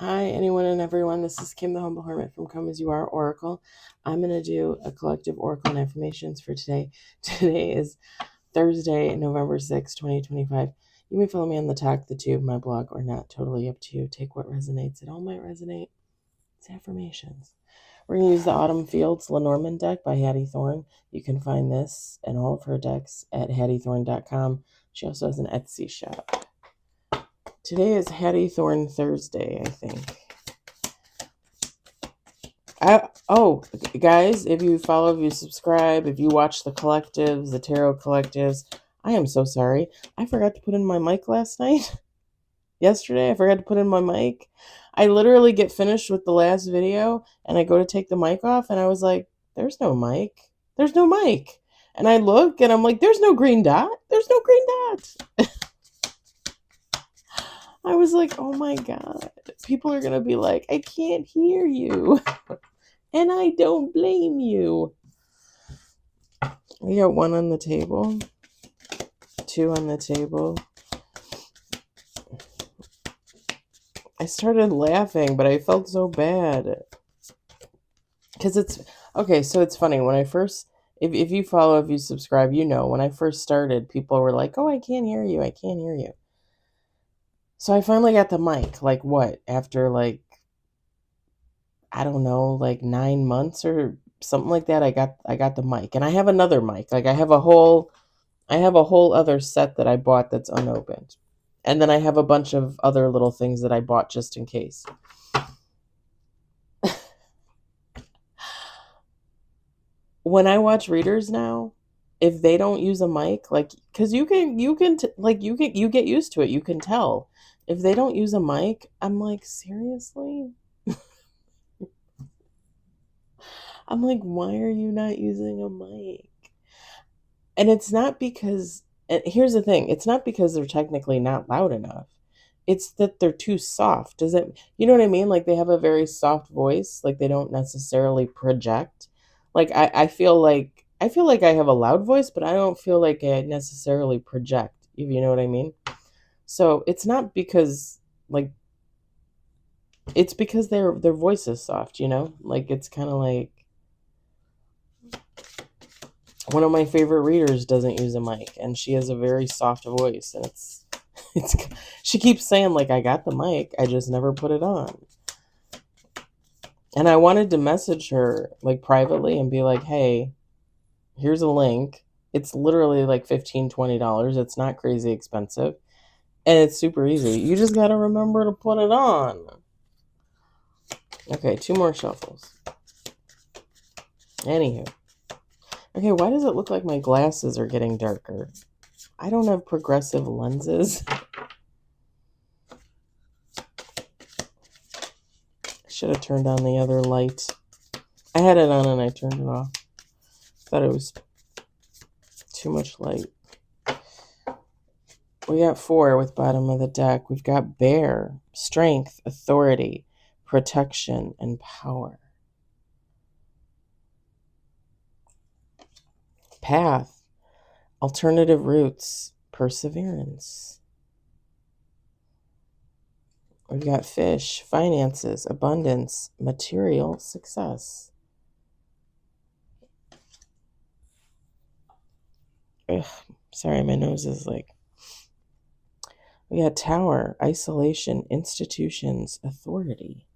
Hi, anyone and everyone. This is Kim, the Humble Hermit from Come As You Are Oracle. I'm going to do a collective oracle and affirmations for today. Today is Thursday, November 6, 2025. You may follow me on the talk, the tube, my blog, or not. Totally up to you. Take what resonates. It all might resonate. It's affirmations. We're going to use the Autumn Fields Lenormand deck by Hattie Thorne. You can find this and all of her decks at hattiethorne.com. She also has an Etsy shop. Today is Hattie Thorne Thursday, I think. Guys, if you follow, if you subscribe, if you watch the collectives, the tarot collectives, I am so sorry. I forgot to put in my mic last night. Yesterday, I forgot to put in my mic. I literally get finished with the last video, and I go to take the mic off, and I was like, there's no mic. There's no mic. And I look, and I'm like, there's no green dot. There's no green dot. I was like, oh my God. People are going to be like, I can't hear you. And I don't blame you. We got 1 on the table, 2 on the table. I started laughing, but I felt so bad. Because so it's funny. When I first, if you follow, if you subscribe, you know, when I first started, people were like, oh, I can't hear you. I can't hear you. So I finally got the mic, like what? After I don't know, 9 months or something like that, I got the mic. And I have another mic. I have a whole other set that I bought that's unopened. And then I have a bunch of other little things that I bought just in case. When I watch readers now, if they don't use a mic, cuz you get used to it, you can tell. If they don't use a mic, I'm like, seriously? I'm like, why are you not using a mic? And it's not because, and here's the thing, it's not because they're technically not loud enough. It's that they're too soft. Does it, you know what I mean? Like they have a very soft voice, like they don't necessarily project. Like I feel like I have a loud voice, but I don't feel like I necessarily project, if you know what I mean. So it's not because like it's because their voice is soft, you know? Like it's kind of like one of my favorite readers doesn't use a mic, and she has a very soft voice, and it's she keeps saying like, I got the mic, I just never put it on. And I wanted to message her like privately and be like, hey, here's a link. It's literally like $15-$20. It's not crazy expensive, and it's super easy. You just got to remember to put it on. Okay, 2 more shuffles. Anywho. Okay, why does it look like my glasses are getting darker? I don't have progressive lenses. Should have turned on the other light. I had it on and I turned it off. Thought it was too much light. We got 4 with bottom of the deck. We've got bear, strength, authority, protection, and power. Path, alternative routes, perseverance. We've got fish, finances, abundance, material success. Ugh, sorry, my nose is like. We got tower, isolation, institutions, authority.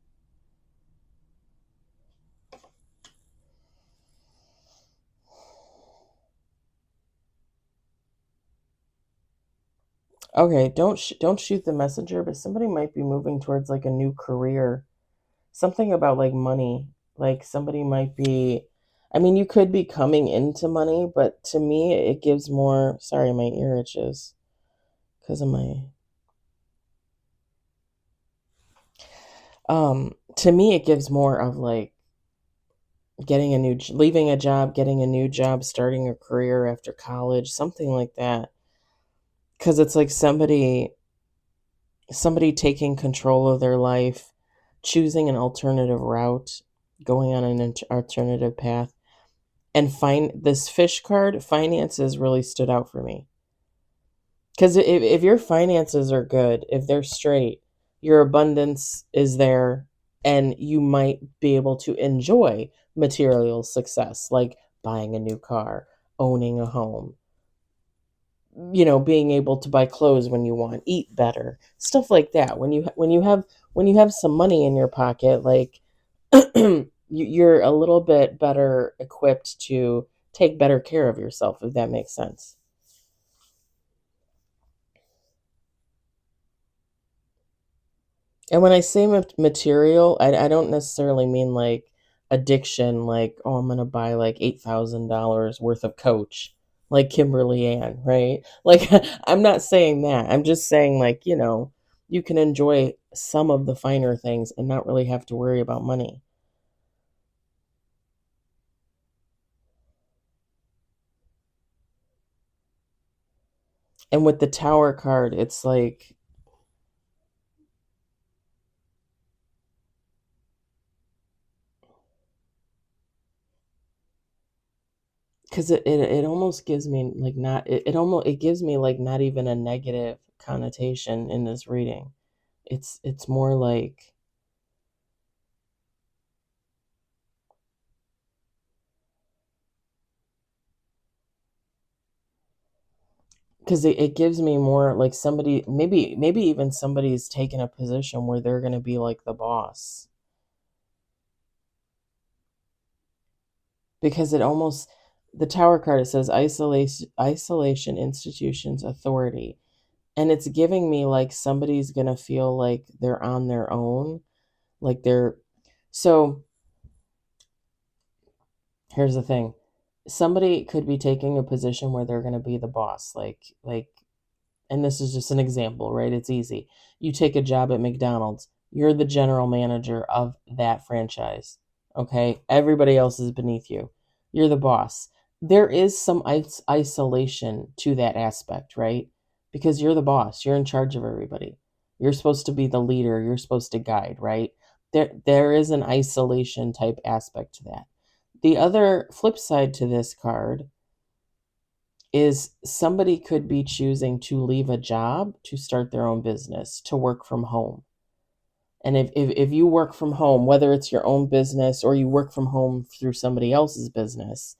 Okay, don't shoot the messenger, but somebody might be moving towards like a new career. Something about like money. Like somebody might be, I mean, you could be coming into money, but to me it gives more, sorry, my ear itches because of my to me it gives more of like leaving a job, getting a new job, starting a career after college, something like that. Cuz it's like somebody taking control of their life, choosing an alternative route, going on an alternative path. And this fish card, finances really stood out for me. Because if your finances are good, if they're straight, your abundance is there, and you might be able to enjoy material success, like buying a new car, owning a home, being able to buy clothes when you want, eat better, stuff like that. When you have some money in your pocket, like you're a little bit better equipped to take better care of yourself, if that makes sense. And when I say material, I don't necessarily mean like addiction, like, oh, I'm going to buy like $8,000 worth of Coach, like Kimberly Ann, right? Like, I'm not saying that. I'm just saying, like, you can enjoy some of the finer things and not really have to worry about money. And with the Tower card, it's like, because it almost gives me like not, it gives me like not even a negative connotation in this reading. It's more like, because it gives me more like somebody, maybe even somebody's taken a position where they're going to be like the boss, because it almost, the Tower card, it says isolation, institutions, authority, and it's giving me like somebody's going to feel like they're on their own, like they're, so here's the thing, somebody could be taking a position where they're going to be the boss, like and this is just an example, right? It's easy. You take a job at McDonald's, you're the general manager of that franchise. Okay? Everybody else is beneath you. You're the boss. There is some isolation to that aspect, right? Because you're the boss, you're in charge of everybody. You're supposed to be the leader, you're supposed to guide, right? There is an isolation type aspect to that. The other flip side to this card is somebody could be choosing to leave a job to start their own business, to work from home. And if you work from home, whether it's your own business or you work from home through somebody else's business,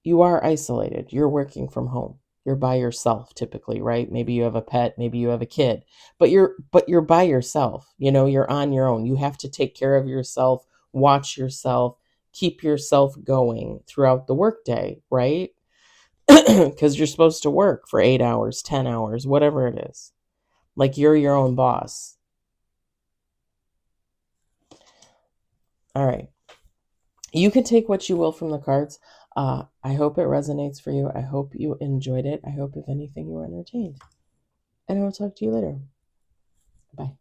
you are isolated. You're working from home. You're by yourself typically, right? Maybe you have a pet, maybe you have a kid, but you're by yourself. You're on your own. You have to take care of yourself, watch yourself, keep yourself going throughout the workday, right? Because you're supposed to work for 8 hours, 10 hours, whatever it is. Like you're your own boss. All right. You can take what you will from the cards. I hope it resonates for you. I hope you enjoyed it. I hope, if anything, you were entertained. And I will talk to you later. Bye.